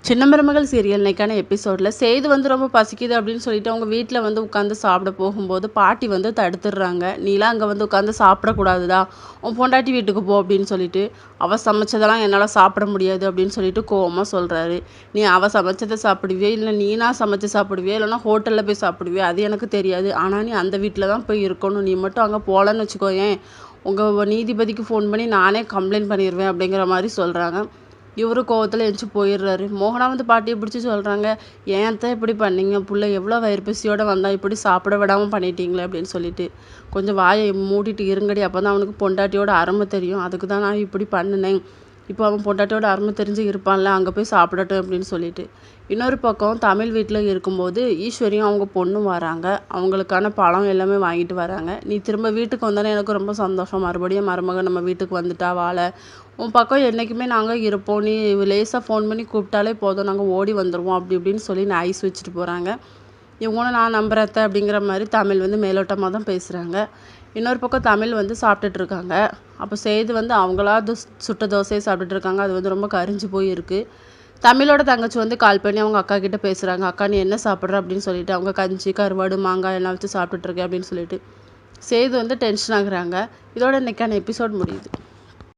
சின்ன மருமகள் சீரியல் இன்னைக்கான எபிசோடில் சேது வந்து ரொம்ப பசிக்குது அப்படின்னு சொல்லிட்டு அவங்க வீட்டில் வந்து உட்காந்து சாப்பிட போகும்போது பாட்டி வந்து தடுத்துடுறாங்க. நீலாம் அங்கே வந்து உட்காந்து சாப்பிடக்கூடாதுதா, உன் பொண்டாட்டி வீட்டுக்கு போ அப்படின்னு சொல்லிட்டு. அவள் சமைச்சதெல்லாம் என்னால் சாப்பிட முடியாது அப்படின்னு சொல்லிட்டு கோவமாக சொல்கிறாரு. நீ அவள் சமைச்சதை சாப்பிடுவியே, இல்லை நீனா சமைச்சு சாப்பிடுவியா, இல்லைன்னா ஹோட்டலில் போய் சாப்பிடுவியா, அது எனக்கு தெரியாது. ஆனால் நீ அந்த வீட்டில் தான் போய் இருக்கணும். நீ மட்டும் அங்கே போகலன்னு வச்சுக்கோயேன், உங்கள் நீதிபதிக்கு ஃபோன் பண்ணி நானே கம்ப்ளைண்ட் பண்ணிடுவேன் அப்படிங்கிற மாதிரி சொல்கிறாங்க. இவரு கோவத்தில் எழுந்துச்சி போயிடுறாரு. மோகனா வந்து பாட்டியை பிடிச்சி சொல்கிறாங்க, ஏன் தான் இப்படி பண்ணீங்க, புள்ள எவ்வளோ வயிறு பசியோடு வந்தால் இப்படி சாப்பிட விடாமல் பண்ணிட்டீங்களே அப்படின்னு சொல்லிட்டு. கொஞ்சம் வாயை மூடிட்டு இருங்கடி, அப்போ தான் அவனுக்கு பொண்டாட்டியோட அருமை தெரியும், அதுக்கு தான் நான் இப்படி பண்ணினேன். இப்போ அவன் பொண்டாட்டியோட அருமை தெரிஞ்சு இருப்பான்ல, அங்கே போய் சாப்பிடட்டும் அப்படின்னு சொல்லிட்டு. இன்னொரு பக்கம் தமிழ் வீட்டில் இருக்கும்போது ஈஸ்வரியும் அவங்க பொண்ணும் வராங்க. அவங்களுக்கான பழம் எல்லாமே வாங்கிட்டு வராங்க. நீ திரும்ப வீட்டுக்கு வந்தானே எனக்கு ரொம்ப சந்தோஷம், மறுபடியும் மருமகன் நம்ம வீட்டுக்கு வந்துட்டா வாழ, உன் பக்கம் என்றைக்குமே நாங்கள் இருப்போம், நீ லேசாக ஃபோன் பண்ணி கூப்பிட்டாலே போதும், நாங்கள் ஓடி வந்துடுவோம் அப்படி இப்படின்னு சொல்லி ஐஸ் வச்சுட்டு போகிறாங்க. இவங்களும் நான் நம்புறத்த அப்படிங்கிற மாதிரி தமிழ் வந்து மேலோட்டமாக தான் பேசுகிறாங்க. இன்னொரு பக்கம் தமிழ் வந்து சாப்பிட்டுட்ருக்காங்க. அப்போ சேது வந்து அவங்களா சுட்ட தோசையை சாப்பிட்டுட்டு இருக்காங்க. அது வந்து ரொம்ப கரிஞ்சு போய் இருக்குது. தமிழோட தங்கச்சி வந்து கால் பண்ணி அவங்க அக்கா கிட்ட பேசுகிறாங்க. அக்கா நீ என்ன சாப்பிட்ற அப்படின்னு சொல்லிட்டு. அவங்க கஞ்சி கருவாடு மாங்காய் எல்லாம் வச்சு சாப்பிட்டுட்ருக்கேன் அப்படின்னு சொல்லிட்டு. சேது வந்து டென்ஷன் ஆகுறாங்க. இதோட இன்னைக்கான எபிசோட் முடியுது.